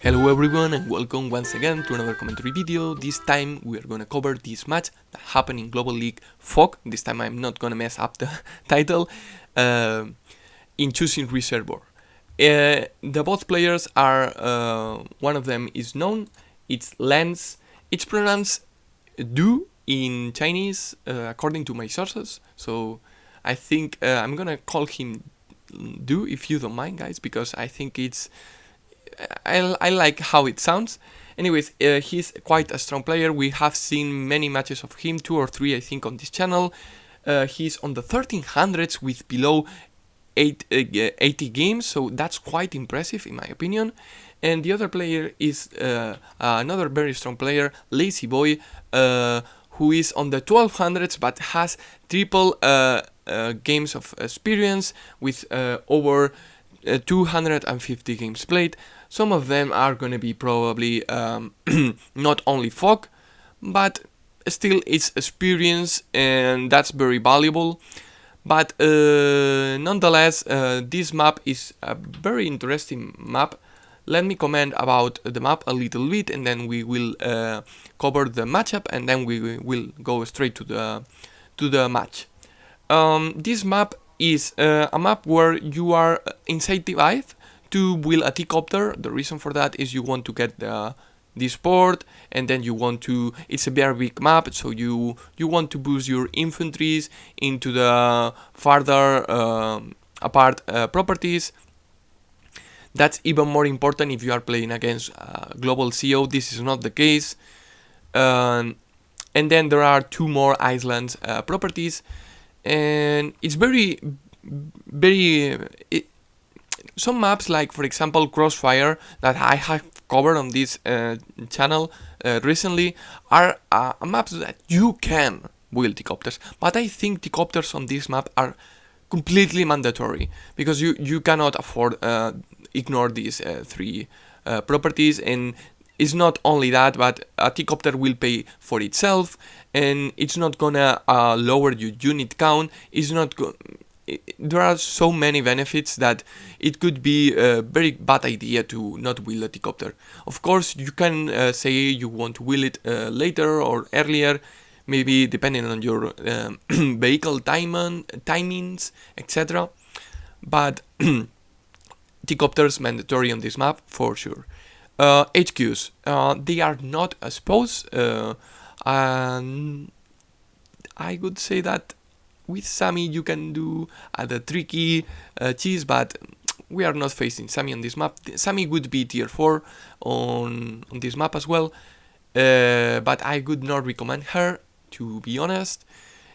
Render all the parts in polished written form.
Hello everyone and welcome once again to another commentary video. This time we are gonna cover this match that happened in Global League FOG. This time I'm not gonna mess up the title. In Chosin Reservoir. The both players are, one of them is known, it's Lens. It's pronounced Du in Chinese according to my sources. So I think I'm gonna call him Du if you don't mind, guys, because I think I like how it sounds. Anyways, he's quite a strong player. We have seen many matches of him, 2 or 3 I think on this channel. He's on the 1300s with below 80 games, so that's quite impressive in my opinion. And the other player is another very strong player, Lazy Boy, who is on the 1200s but has triple games of experience with over 250 games played. Some of them are gonna be probably not only FOG, but still it's experience, and that's very valuable. But nonetheless, this map is a very interesting map. Let me comment about the map a little bit, and then we will cover the matchup, and then we will go straight to the match. This map is a map where you are incentivized to build a T-copter. The reason for that is you want to get this port, and then you want to, it's a very big map, so you want to boost your infantries into the farther apart properties. That's even more important if you are playing against global CO. This is not the case. And then there are 2 more islands properties, and it's some maps, like for example Crossfire, that I have covered on this channel recently, are maps that you can build T-copters, but I think T-copters on this map are completely mandatory, because you cannot afford ignore these 3 properties. And it's not only that, but a T-copter will pay for itself, and it's not gonna lower your unit count. It's not there are so many benefits that it could be a very bad idea to not wheel a T-copter. Of course, you can say you want to wheel it later or earlier, maybe depending on your vehicle timings, etc. But T-copters mandatory on this map for sure. HQs, they are not exposed, and I would say that with Sammy you can do the tricky cheese, but we are not facing Sammy on this map. Sammy would be tier 4 on this map as well, but I would not recommend her, to be honest.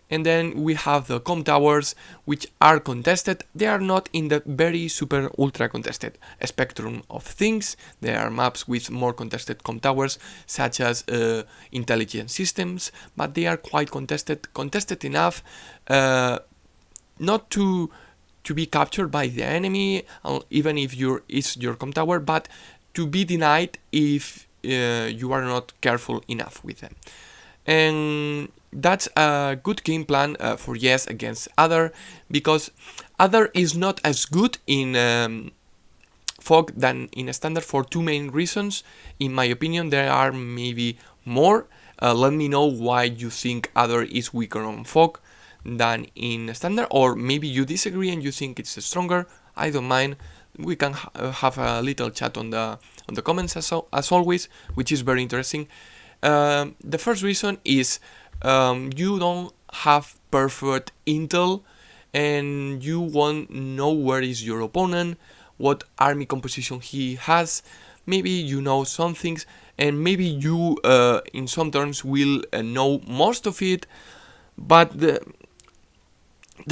And then we have the com towers, which are contested. They are not in the very super ultra contested spectrum of things. There are maps with more contested com towers, such as intelligence systems, but they are quite contested enough not to be captured by the enemy, even if it's your com tower, but to be denied if you are not careful enough with them. And that's a good game plan for Yes against Other, because Other is not as good in FOG than in Standard for 2 main reasons. In my opinion, there are maybe more. Let me know why you think Other is weaker on FOG than in Standard, or maybe you disagree and you think it's stronger. I don't mind. We can have a little chat on the comments as always, which is very interesting. The first reason is you don't have perfect intel, and you won't know where is your opponent, what army composition he has. Maybe you know some things, and maybe you in some terms will know most of it, but the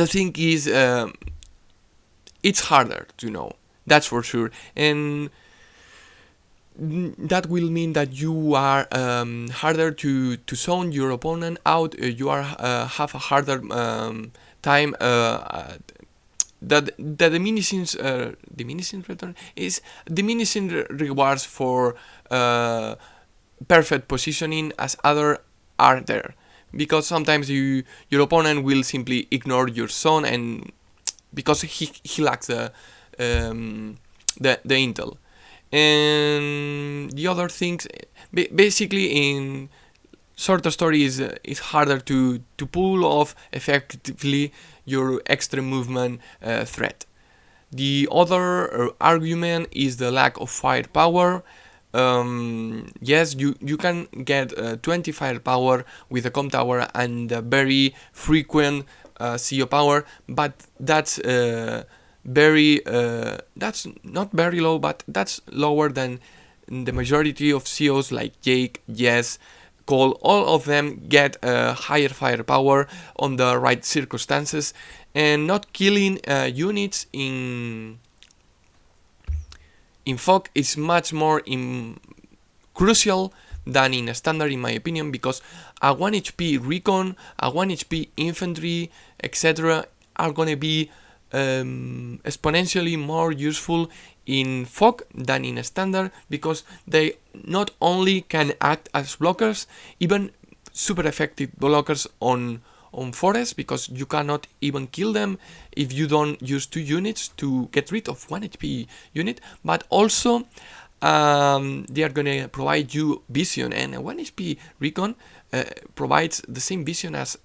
thing is it's harder to know, that's for sure. And that will mean that you are harder to zone your opponent out. You are have a harder time. The diminishing return is diminishing rewards for perfect positioning as other are there, because sometimes your opponent will simply ignore your zone, and because he lacks the intel. And the other things, basically in shorter story is harder to pull off effectively your extra movement threat. The other argument is the lack of firepower. Yes, you can get 20 firepower with a com tower and a very frequent CO power, but that's that's not very low, but that's lower than the majority of COs like Jake, Yes, Cole. All of them get higher firepower on the right circumstances, and not killing units in Fog is much more crucial than in standard, in my opinion, because a 1 HP recon, a 1 HP infantry, etc. are gonna be exponentially more useful in Fog than in standard, because they not only can act as blockers, even super effective blockers on forest, because you cannot even kill them if you don't use 2 units to get rid of 1 HP unit, but also they are gonna provide you vision, and a 1 HP recon provides the same vision as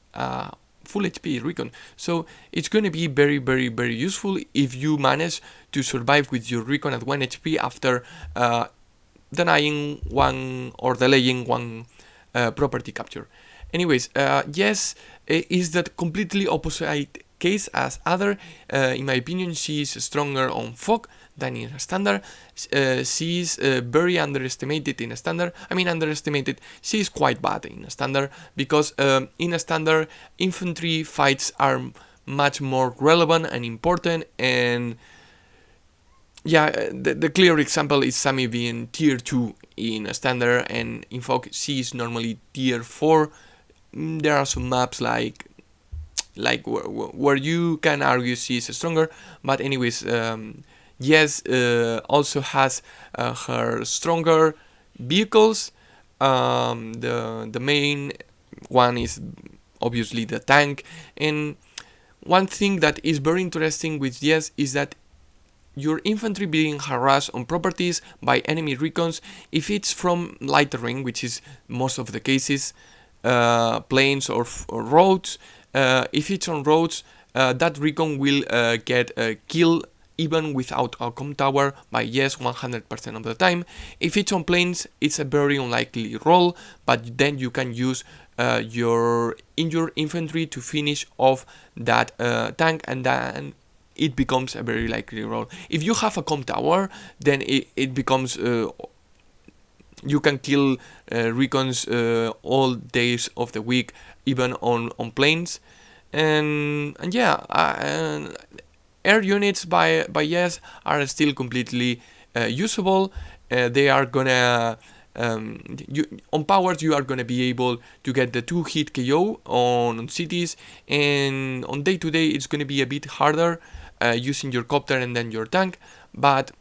full HP recon, so it's gonna be very, very, very useful if you manage to survive with your recon at 1 HP after denying one or delaying one property capture. Anyways, Yes is that completely opposite case as Other. In my opinion, she is stronger on Fog than in standard. She is very underestimated in standard. I mean, underestimated. She is quite bad in standard, because in standard, infantry fights are much more relevant and important. And yeah, the clear example is Sammy being tier 2 in standard, and in Fog she is normally tier 4. There are some maps like where you can argue she is stronger, but anyways, Yes also has her stronger vehicles. The main one is obviously the tank, and one thing that is very interesting with Yes is that your infantry being harassed on properties by enemy recons, if it's from light terrain, which is most of the cases, plains or roads, if it's on roads, that recon will get killed even without a com tower by Yes 100% of the time. If it's on plains, it's a very unlikely roll, but then you can use your injured infantry to finish off that tank, and then it becomes a very likely roll. If you have a com tower, then it becomes you can kill recons all days of the week, even on plains. And yeah, air units by Yes are still completely usable. They are gonna on powers you are gonna be able to get the 2-hit KO on cities, and on day to day it's gonna be a bit harder using your copter and then your tank, but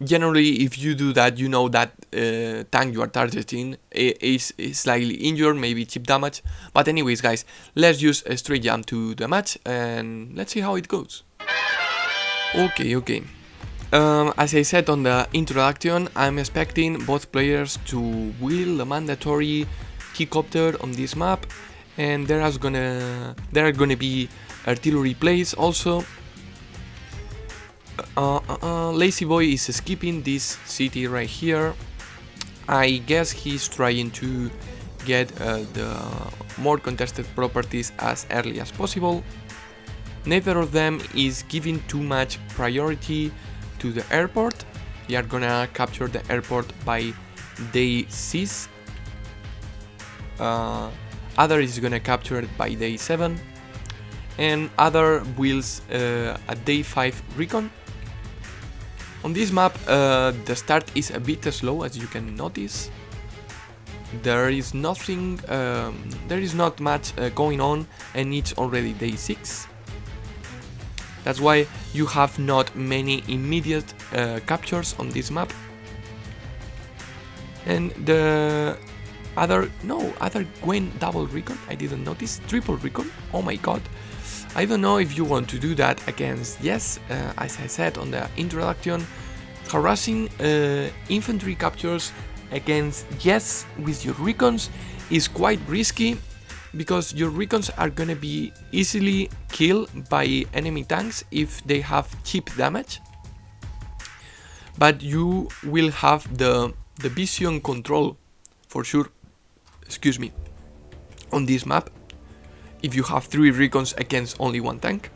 generally if you do that, you know that tank you are targeting is slightly injured, maybe chip damage. But anyways guys, let's use a straight jump to the match and let's see how it goes. Okay. As I said on the introduction, I'm expecting both players to wheel the mandatory helicopter on this map, and there are gonna be artillery plays also. Lazy Boy is skipping this city right here. I guess he's trying to get the more contested properties as early as possible. Neither of them is giving too much priority to the airport. They are gonna capture the airport by day 6. Other is gonna capture it by day 7, and Other wheels at day 5 recon. On this map, the start is a bit slow, as you can notice. There is nothing, there is not much going on, and it's already day 6. That's why you have not many immediate captures on this map. And the Other went double recon. I didn't notice. Triple recon. Oh my god. I don't know if you want to do that against Yes. As I said on the introduction, harassing infantry captures against yes with your recons is quite risky, because your recons are gonna be easily killed by enemy tanks if they have cheap damage, but you will have the vision control for sure, excuse me, on this map if you have 3 recons against only 1 tank.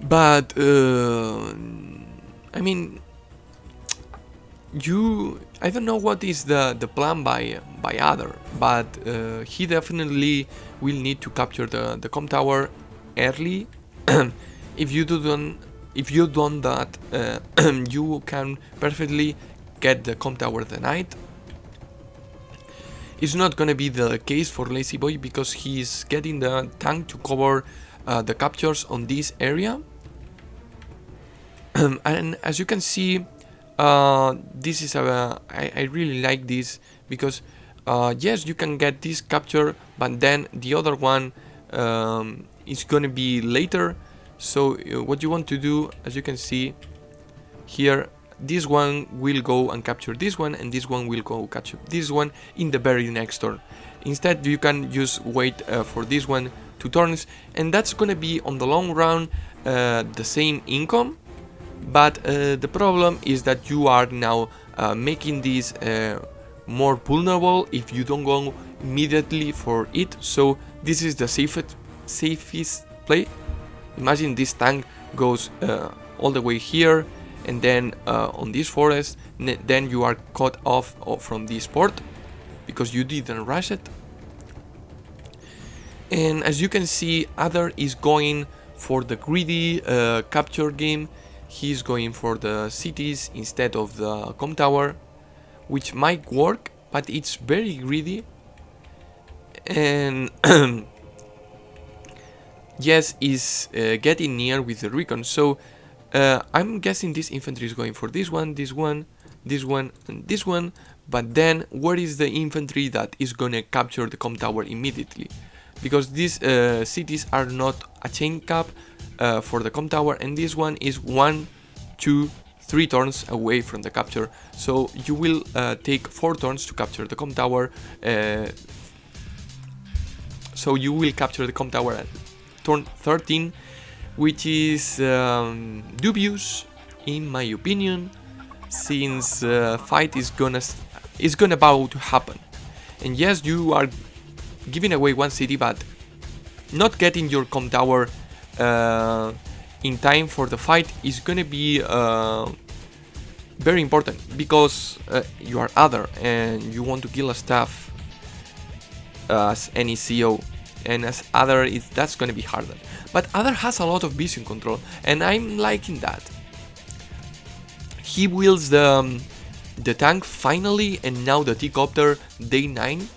But I mean, I don't know what is the plan by Other, but he definitely will need to capture the com tower early. If you don't that, you can perfectly get the com tower denied. It's not gonna be the case for Lazy Boy, because he's getting the tank to cover the captures on this area. And as you can see, this is I really like this, because yes, you can get this capture, but then the other one is gonna be later. So what you want to do, as you can see here, this one will go and capture this one, and this one will go capture this one in the very next turn. Instead, you can just wait for this one 2 turns, and that's gonna be on the long run the same income. But the problem is that you are now making this more vulnerable if you don't go immediately for it. So this is the safest play. Imagine this tank goes all the way here, and then on this forest, then you are cut off from this port because you didn't rush it. And as you can see, Other is going for the greedy capture game. He's going for the cities instead of the com tower, which might work, but it's very greedy. And yes, is getting near with the recon. So I'm guessing this infantry is going for this one, this one, this one, and this one. But then where is the infantry that is gonna capture the com tower immediately? Because these cities are not a chain cap for the com tower, and this one is 1, 2, 3 turns away from the capture. So you will take 4 turns to capture the com tower. So you will capture the com tower at turn 13, which is dubious in my opinion, since fight is gonna about to happen. And yes, you are giving away 1 city, but not getting your com tower in time for the fight is gonna be very important, because you are Other and you want to kill a staff as any CO, and as Other that's gonna be harder. But Other has a lot of vision control, and I'm liking that. He wields the tank finally, and now the T-Copter day 9.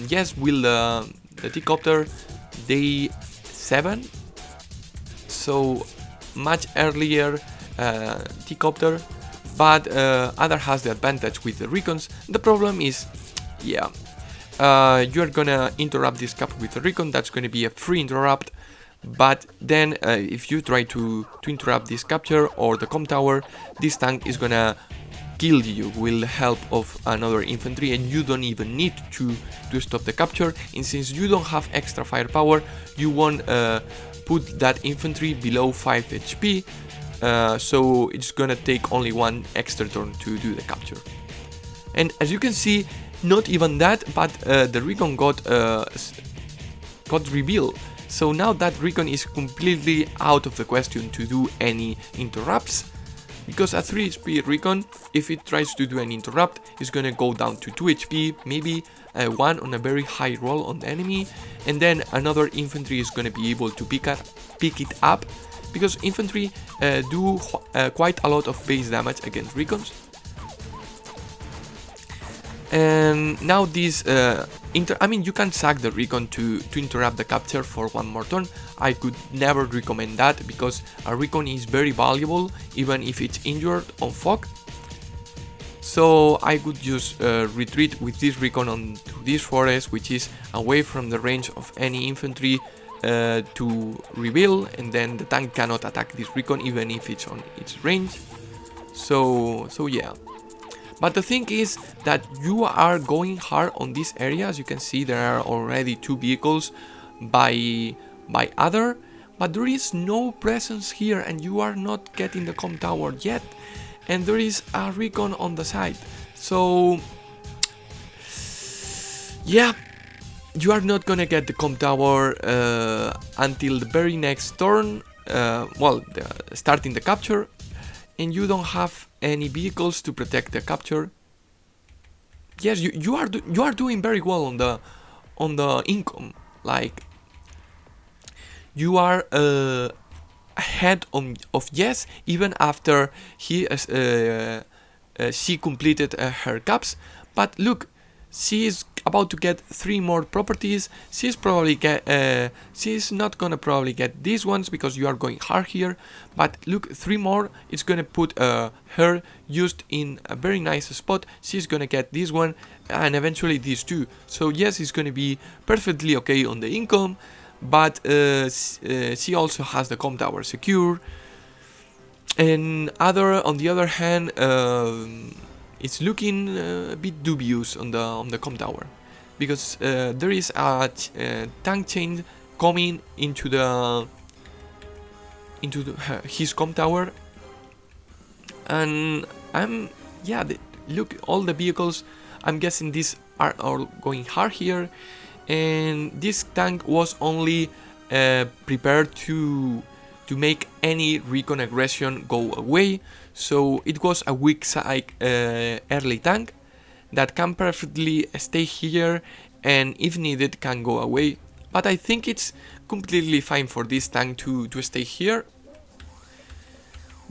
Yes, will the T-Copter day 7, so much earlier T-Copter, but Other has the advantage with the recons. The problem is, yeah, you're gonna interrupt this cap with the recon. That's gonna be a free interrupt, but then if you try to interrupt this capture or the com tower, this tank is gonna kill you with the help of another infantry, and you don't even need to stop the capture. And since you don't have extra firepower, you won't put that infantry below 5 HP, so it's gonna take only 1 extra turn to do the capture. And as you can see, not even that, but the recon got revealed. So now that recon is completely out of the question to do any interrupts, because a 3 HP recon, if it tries to do an interrupt, is gonna go down to 2 HP, maybe 1 on a very high roll on the enemy, and then another infantry is gonna be able to pick it up, because infantry do quite a lot of base damage against recons. And now this I mean, you can sack the recon to interrupt the capture for 1 more turn. I could never recommend that, because a recon is very valuable even if it's injured on fog. So I could just retreat with this recon onto this forest, which is away from the range of any infantry, to reveal, and then the tank cannot attack this recon even if it's on its range. So yeah. But the thing is that you are going hard on this area. As you can see, there are already 2 vehicles by other, but there is no presence here, and you are not getting the com tower yet, and there is a recon on the side. So yeah, you are not gonna get the com tower until the very next turn, starting the capture, and you don't have any vehicles to protect the capture. Yes, you are doing very well on the income. Like, you are ahead of Yes, even after she completed her caps. But look, she is about to get 3 more properties. She's not gonna probably get these ones because you are going hard here. But look, 3 more. It's gonna put her used in a very nice spot. She's gonna get this one and eventually these 2. So yes, it's gonna be perfectly okay on the income. But she also has the com tower secure. And on the other hand, it's looking a bit dubious on the com tower, because there is a tank chain coming into his com tower, and look, all the vehicles, I'm guessing these are all going hard here, and this tank was only prepared to make any recon aggression go away. So it was a weak side early tank that can perfectly stay here, and if needed can go away. But I think it's completely fine for this tank to stay here,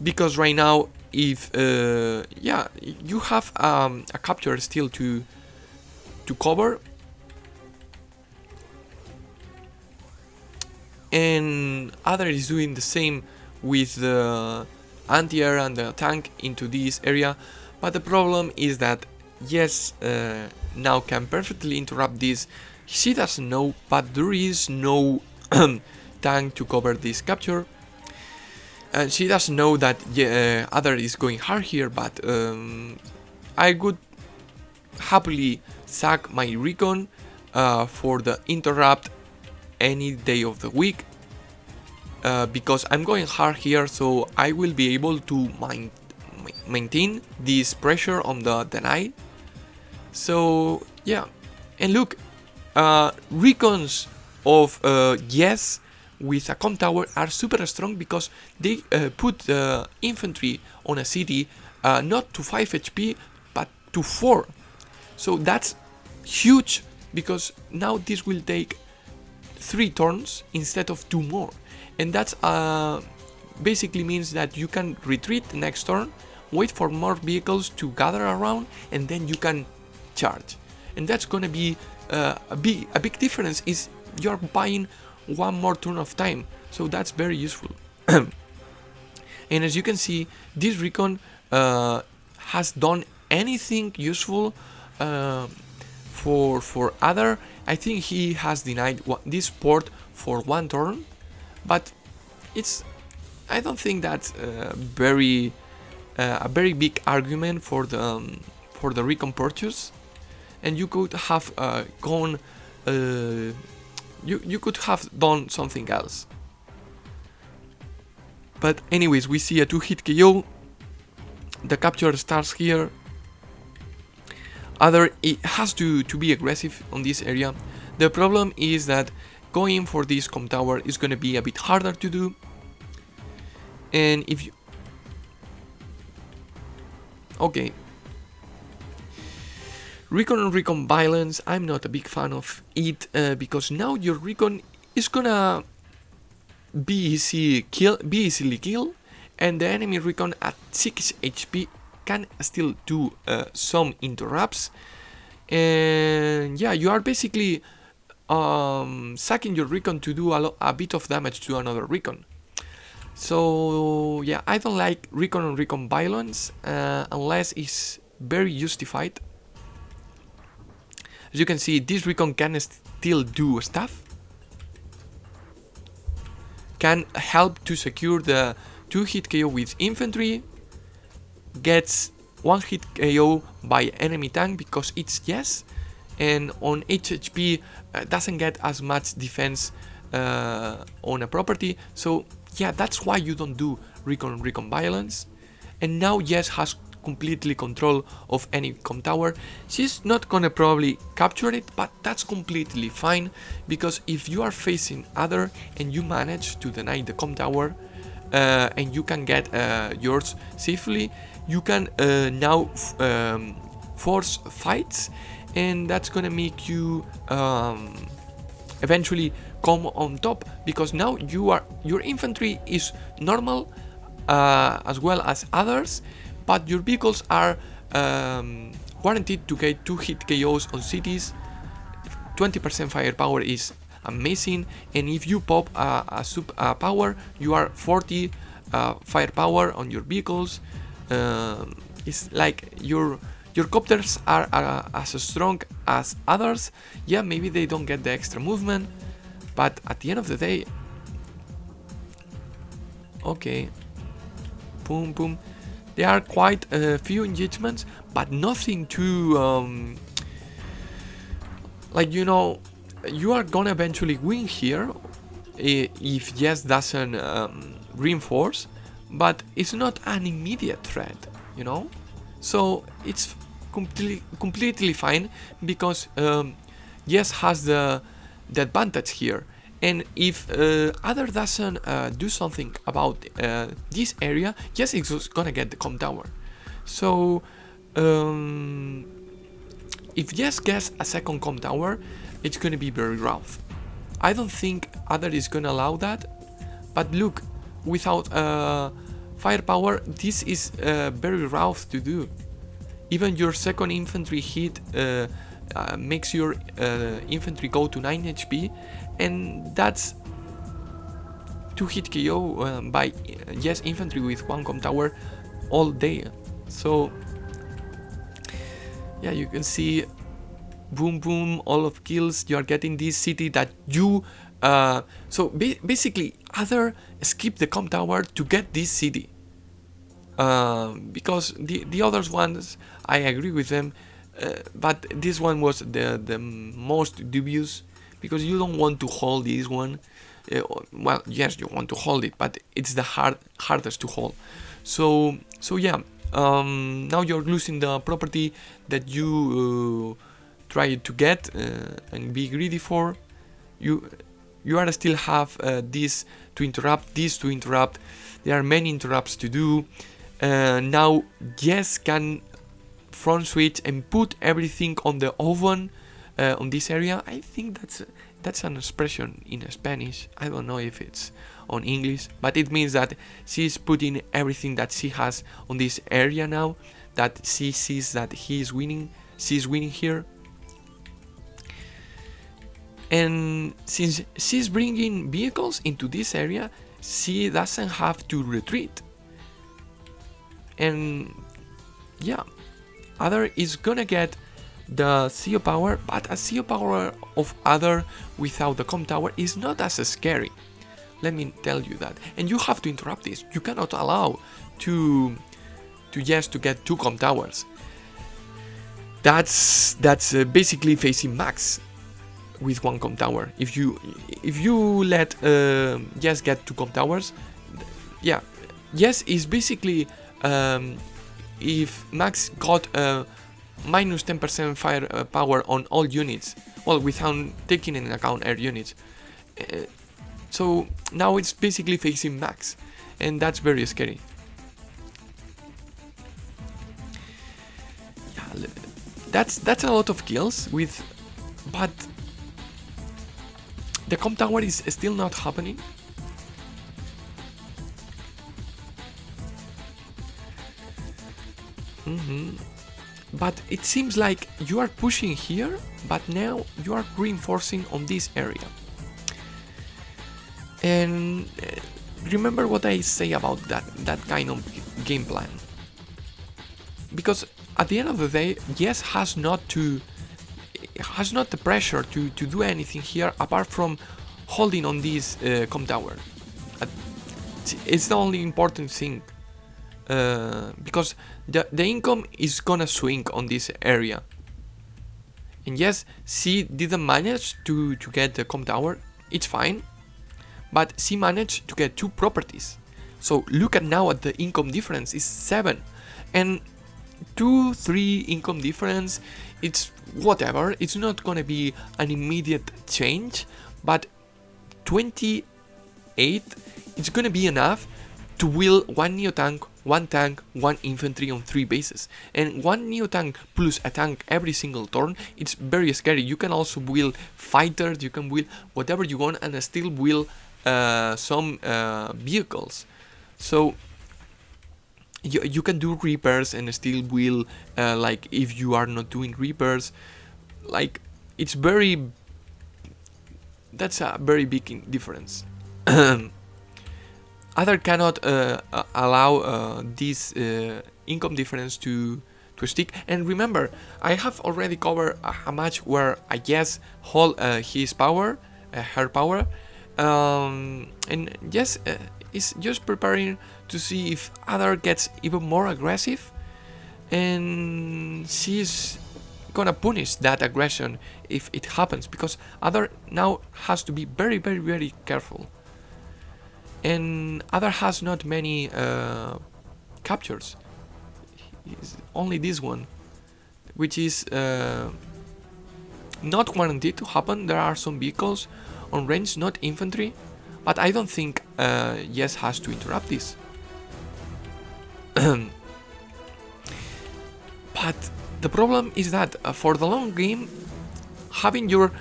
because right now, if you have a capture still to cover, and other is doing the same with the anti-air and the tank into this area. But the problem is that Yes now can perfectly interrupt this. She doesn't know, but there is no tank to cover this capture. And she doesn't know that other is going hard here, but I would happily sack my recon for the interrupt any day of the week, because I'm going hard here, so I will be able to maintain this pressure on the deny. So yeah, and look, recons of Yes with a com tower are super strong, because they put the infantry on a city not to 5 HP but to 4. So that's huge, because now this will take 3 turns instead of 2 more, and that's basically means that you can retreat the next turn, wait for more vehicles to gather around, and then you can charge. And that's gonna be a big difference, is you're buying 1 more turn of time, so that's very useful. And as you can see, this recon has done anything useful for other. I think he has denied this port for 1 turn, but I don't think that's a very big argument for the recon purchase. And you could have gone. You could have done something else. But anyways, we see a 2-hit KO. The capture starts here. It has to be aggressive on this area. The problem is that going for this com tower is gonna be a bit harder to do. And if you... Okay. Recon and recon violence, I'm not a big fan of it, because now your recon is gonna be easily killed, and the enemy recon at 6 HP can still do some interrupts. And yeah, you are basically sacking your recon to do a bit of damage to another recon. So yeah, I don't like recon and recon violence unless it's very justified. As you can see, this recon can still do stuff. can help to secure the 2-hit KO with infantry, gets 1-hit KO by enemy tank because it's yes, and on HHP doesn't get as much defense on a property. So yeah, that's why you don't do recon violence. And now Yes has completely control of any com tower. She's not gonna probably capture it, but that's completely fine, because if you are facing other and you manage to deny the com tower and you can get yours safely, you can now force fights, and that's gonna make you eventually come on top, because now your infantry is normal as well as others, but your vehicles are guaranteed to get 2-hit KOs on cities. 20% firepower is amazing, and if you pop a power, you are 40 firepower on your vehicles. It's like your copters are as strong as others. Yeah, maybe they don't get the extra movement, but at the end of the day, okay, boom, boom. There are quite a few engagements, but nothing too like, you know, you are gonna eventually win here if Yes doesn't reinforce, but it's not an immediate threat, you know. So it's completely fine, because Yes has the advantage here. And if Other doesn't do something about this area, Yes is gonna get the com tower. So if Yes gets a second com tower, it's gonna be very rough. I don't think Other is gonna allow that, but look, without firepower, this is very rough to do. Even your second infantry hit makes your infantry go to 9 HP, and that's 2-hit KO by Yes infantry with 1 com tower all day. So yeah, you can see, boom boom, all of kills. You are getting this city that you so basically Other skip the com tower to get this city, because the other ones, I agree with them, but this one was the most dubious, because you don't want to hold this one. Well, yes, you want to hold it, but it's the hardest to hold. So yeah, now you're losing the property that you tried to get and be greedy for. You are still have this to interrupt, There are many interrupts to do. Now Yes can front switch and put everything on the oven on this area. I think that's an expression in Spanish. I don't know if it's on English, but it means that she's putting everything that she has on this area now, that she sees that she's winning here. And since she's bringing vehicles into this area, she doesn't have to retreat. And yeah, Other is gonna get the CO power, but a CO power of Other without the com tower is not as scary. Let me tell you that. And you have to interrupt this. You cannot allow to Yes to get 2 com towers. That's basically facing Max with 1 com tower. If you let Yes get 2 com towers, yeah, Yes is basically if Max got minus 10% firepower on all units, well, without taking into account air units. So now it's basically facing Max, and that's very scary. Yeah, that's a lot of kills with, but the com tower is still not happening. But it seems like you are pushing here, but now you are reinforcing on this area. And remember what I say about that kind of game plan. Because at the end of the day, Yes has not the pressure to do anything here apart from holding on this com tower. It's the only important thing, because the income is gonna swing on this area. And yes, she didn't manage to get the com tower, it's fine, but she managed to get 2 properties. So look at now at the income difference is 7, and 2-3 income difference, it's whatever, it's not gonna be an immediate change, but 28, it's gonna be enough to wheel 1 neo tank, 1 tank, 1 infantry on 3 bases. And 1 neo tank plus a tank every single turn, it's very scary. You can also wheel fighters, you can wheel whatever you want, and still wheel some vehicles. So you can do repairs and still wheel, like if you are not doing repairs, like it's very, that's a very big difference. Other cannot allow this income difference to stick. And remember, I have already covered a match where I guess hold his power, her power, and yes, is just preparing to see if Other gets even more aggressive, and she's gonna punish that aggression if it happens, because Other now has to be very, very, very careful. And Other has not many captures. It's only this one, which is not guaranteed to happen. There are some vehicles on range, not infantry, but I don't think Yes has to interrupt this. But the problem is that for the long game, having your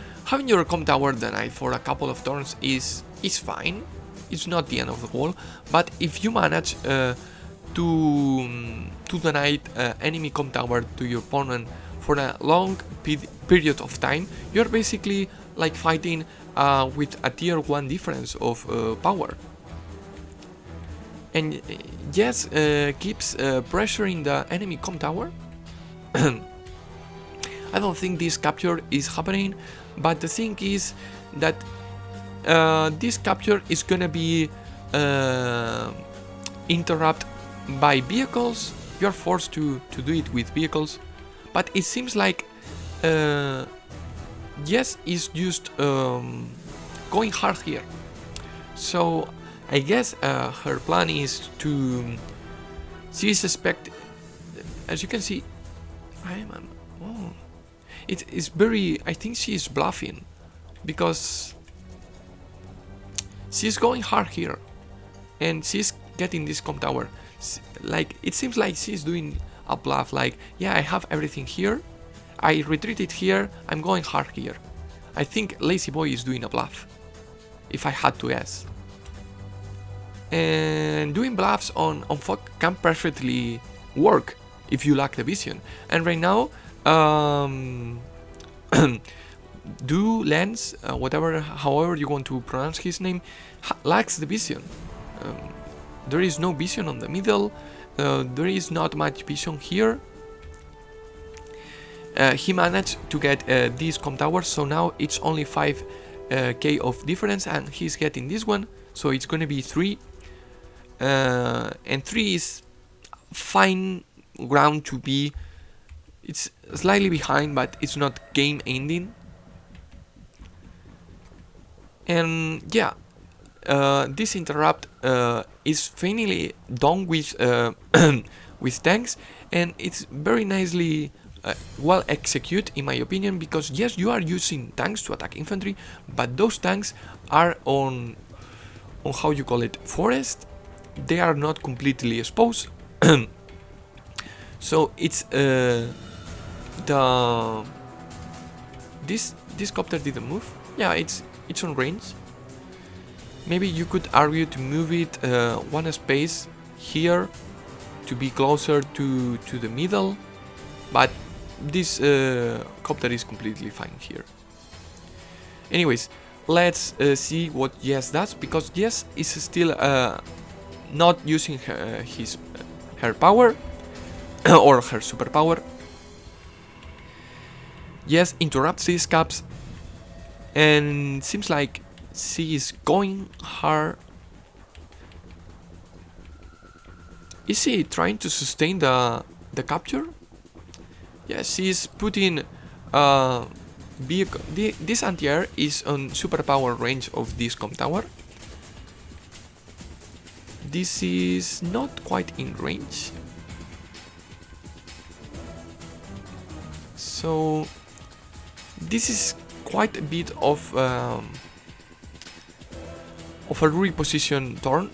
com tower denied for a couple of turns is fine. It's not the end of the world, but if you manage to deny enemy com tower to your opponent for a long period of time, you're basically like fighting with a tier 1 difference of power. And Yes keeps pressuring the enemy com tower. I don't think this capture is happening, but the thing is that this capture is gonna be interrupted by vehicles. You're forced to do it with vehicles, but it seems like Yes is just going hard here. So I guess her plan is to, she suspect, as you can see, it is very, I think she is bluffing, because she's going hard here, and she's getting this com tower. Like, it seems like she's doing a bluff, like, yeah, I have everything here, I retreated here, I'm going hard here. I think Lazy Boy is doing a bluff, if I had to guess. And doing bluffs on Fog can perfectly work if you lack the vision. And right now, Do Lens, however you want to pronounce his name, lacks the vision. There is no vision on the middle. There is not much vision here. He managed to get this com tower, so now it's only 5k of difference, and he's getting this one, so it's gonna be 3. And 3 is fine ground to be. It's slightly behind, but it's not game ending. And yeah, this interrupt is finally done with with tanks, and it's very nicely well executed in my opinion, because yes, you are using tanks to attack infantry, but those tanks are on how you call it, forest. They are not completely exposed. So it's this copter didn't move. Yeah, it's on range. Maybe you could argue to move it one space here to be closer to the middle, but this copter is completely fine here. Anyways, let's see what Yes does, because Yes is still not using her power or her superpower. Yes interrupts these caps, and seems like she is going hard. Is he trying to sustain the capture? Yes, he's putting vehicle. This anti-air is on superpower range of this com tower. This is not quite in range. So this is quite a bit of a reposition turn.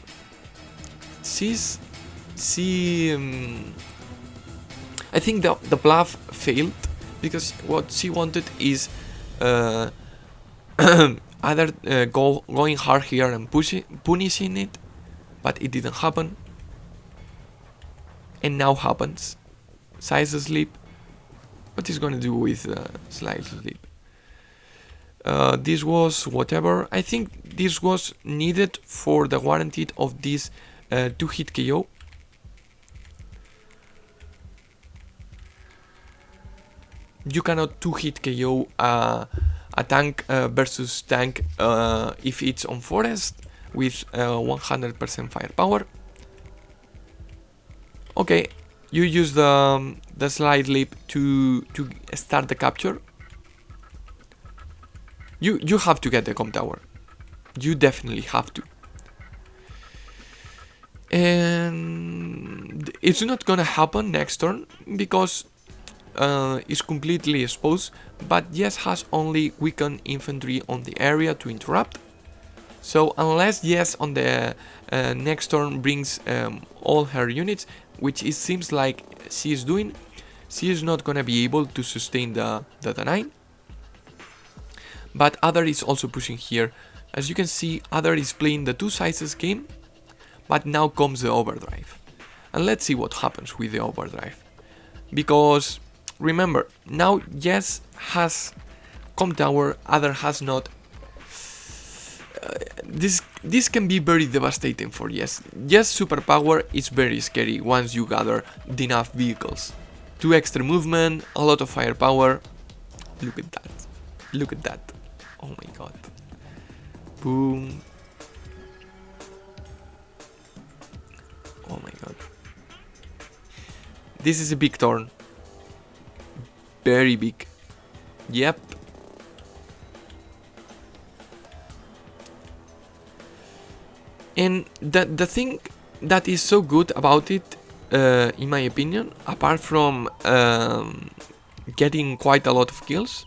I think the bluff failed because what she wanted is either going hard here and punishing it, but it didn't happen. And now happens. Size sleep. What is gonna do with slide sleep? This was whatever. I think this was needed for the guaranteed of this 2-hit KO. You cannot 2-hit KO a tank versus tank if it's on forest with 100% firepower. Okay, you use the slide leap to start the capture. You have to get the com tower. You definitely have to. And it's not gonna happen next turn because is completely exposed, but Yes has only weakened infantry on the area to interrupt. So unless Yes on the next turn brings all her units, which it seems like she is doing, she is not gonna be able to sustain the 9. But Other is also pushing here. As you can see, Other is playing the 2 sizes game, but now comes the overdrive. And let's see what happens with the overdrive. Because remember, now Yes has com tower, Other has not. This can be very devastating for Yes. Yes superpower is very scary once you gather enough vehicles. 2 extra movement, a lot of firepower. Look at that. Look at that. Oh my god. Boom. Oh my god. This is a big turn. Very big. Yep. And the thing that is so good about it, in my opinion, apart from getting quite a lot of kills,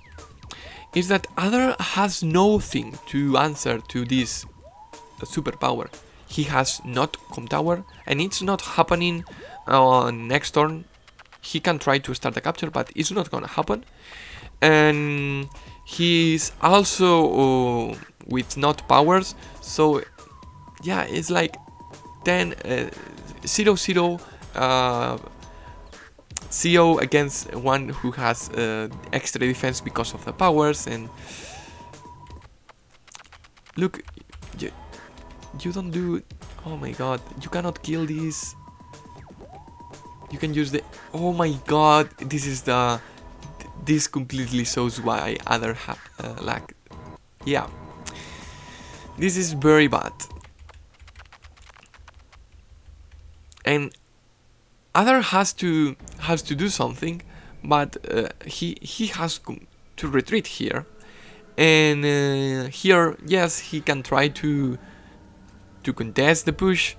is that Other has nothing to answer to this superpower. He has not com tower, and it's not happening on next turn. He can try to start the capture, but it's not gonna happen. And he's also with not powers, so yeah, it's like 10 0-0 CO against one who has extra defense because of the powers. And look, you don't do. Oh my god, you cannot kill this. You can use the. Oh my god, this is the. This completely shows why Other lack. Yeah, this is very bad. And Other has to do something, but he has to retreat here. And here, yes, he can try to contest the push,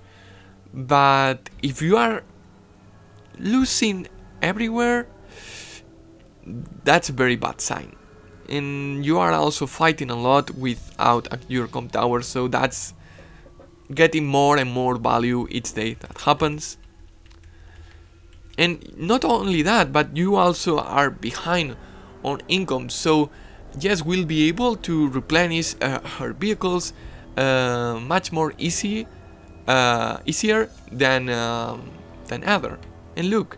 but if you are losing everywhere, that's a very bad sign. And you are also fighting a lot without your com tower, so that's getting more and more value each day that happens. And not only that, but you also are behind on income, so Yes will be able to replenish her vehicles much more easier than Other. And look,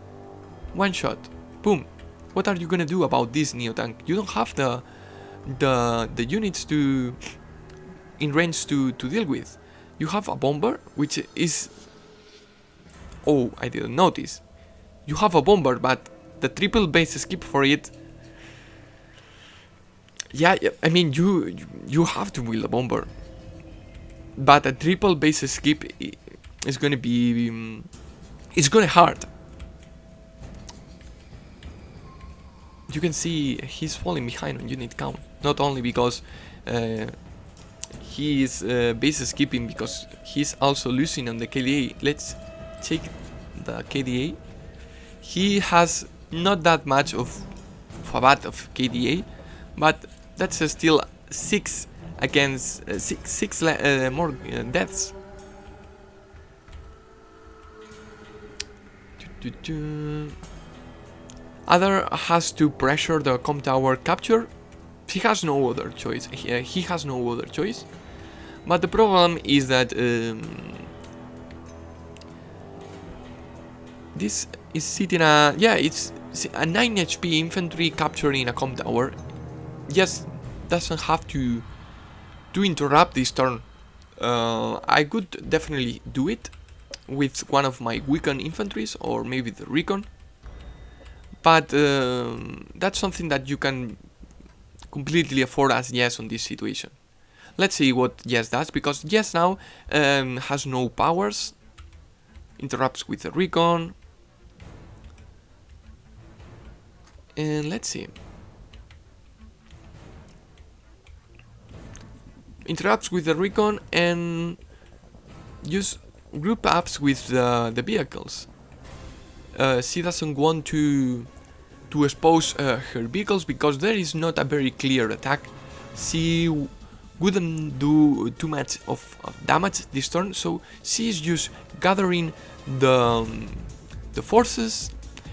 one shot, boom. What are you gonna do about this Neo tank? You don't have the units to in range to deal with. You have a bomber, which is. Oh, I didn't notice. You have a bomber, but the triple base skip for it. Yeah, I mean you have to wield a bomber, but a triple base skip is gonna be it's gonna hurt. You can see he's falling behind on unit count, not only because he is base skipping, because he's also losing on the KDA. Let's check the KDA. He has not that much of a bat of KDA, but that's still 6 against 6 more deaths. Other has to pressure the com tower capture. He has no other choice. He has no other choice. But the problem is that this is sitting it's a 9 HP infantry capturing a com tower. Yes, doesn't have to interrupt this turn. I could definitely do it with one of my weakened infantries, or maybe the recon. But that's something that you can completely afford as Yes on this situation. Let's see what Yes does, because Yes now has no powers, interrupts with the recon, and let's see. Interrupts with the recon and use group ups with the vehicles. She doesn't want to expose her vehicles because there is not a very clear attack. She wouldn't do too much of damage this turn, so she is just gathering the forces.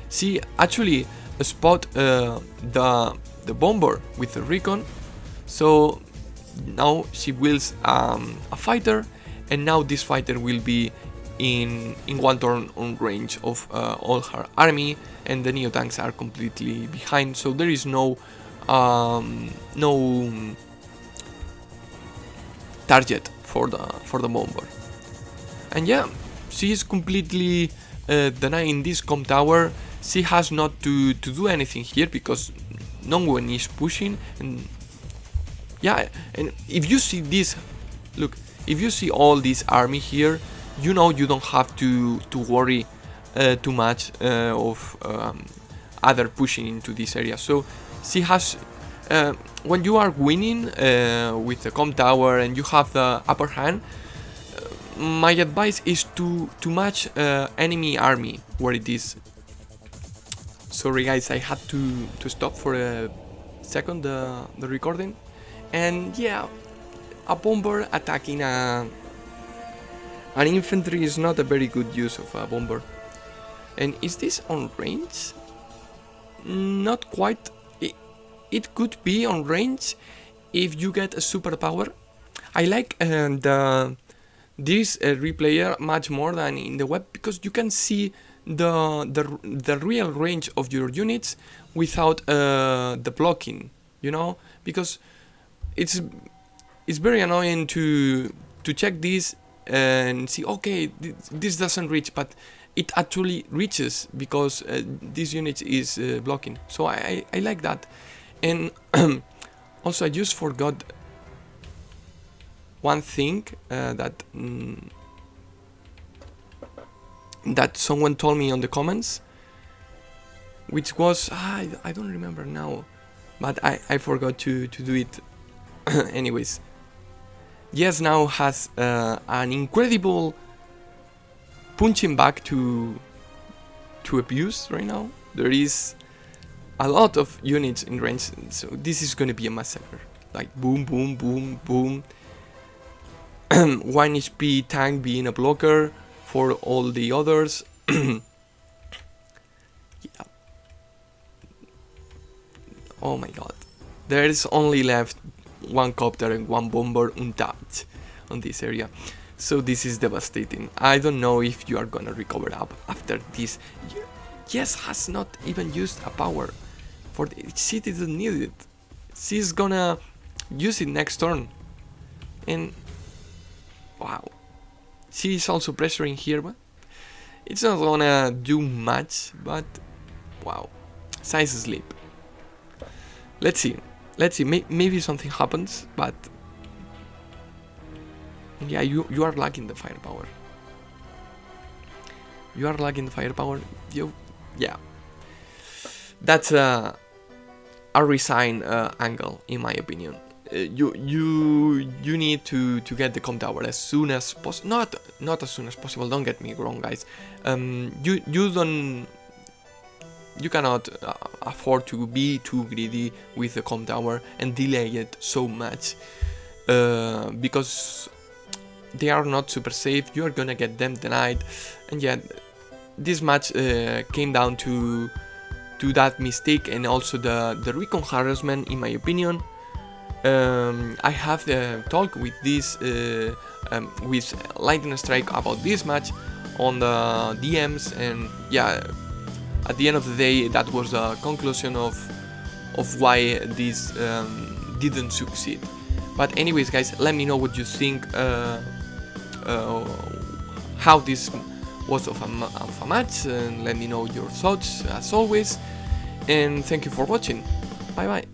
She actually spot the bomber with the recon, so now she builds a fighter, and now this fighter will be in one turn on range of all her army, and the neo tanks are completely behind, so there is no target for the bomber. And yeah, she is completely denying this com tower. She has not to do anything here because no one is pushing. And yeah, and if you see this, look, if you see all this army here, you know you don't have to worry too much of other pushing into this area. So she has, when you are winning with the com tower and you have the upper hand, my advice is to match enemy army where it is. Sorry guys, I had to stop for a second the recording. And yeah, a bomber attacking an infantry is not a very good use of a bomber. And is this on range? Not quite. It could be on range if you get a superpower. I like this replayer much more than in the web, because you can see the real range of your units without the blocking, you know, because it's very annoying to check this and see, okay, this doesn't reach, but it actually reaches because this unit is blocking. So I like that. And also I just forgot one thing that someone told me on the comments, which was, I don't remember now, but I forgot to do it. Anyways, Yes now has an incredible punching back to abuse right now. There is a lot of units in range, so this is gonna be a massacre. Like boom, boom, boom, boom. 1 HP tank being a blocker for all the others. Yeah. Oh my god. There is only left 1 copter and 1 bomber untapped on this area. So this is devastating. I don't know if you are gonna recover up after this. Yes has not even used a power. She didn't need it. She's gonna use it next turn. And wow. She is also pressuring here, but it's not gonna do much, but wow. Size sleep. Let's see. Maybe something happens, but yeah, you are lacking the firepower. You are lagging the firepower. Yeah. That's a resign angle, in my opinion. You need to get the com tower as soon as possible. Not as soon as possible. Don't get me wrong, guys. You cannot afford to be too greedy with the com tower and delay it so much, because they are not super safe. You are gonna get them denied, and yeah, this match came down to that mistake and also the recon harassment, in my opinion. I have talked with this with Lightning Strike about this match on the DMs, and yeah, at the end of the day, that was the conclusion of why this didn't succeed. But anyways, guys, let me know what you think, how this was of a match, and let me know your thoughts as always. And thank you for watching. Bye bye.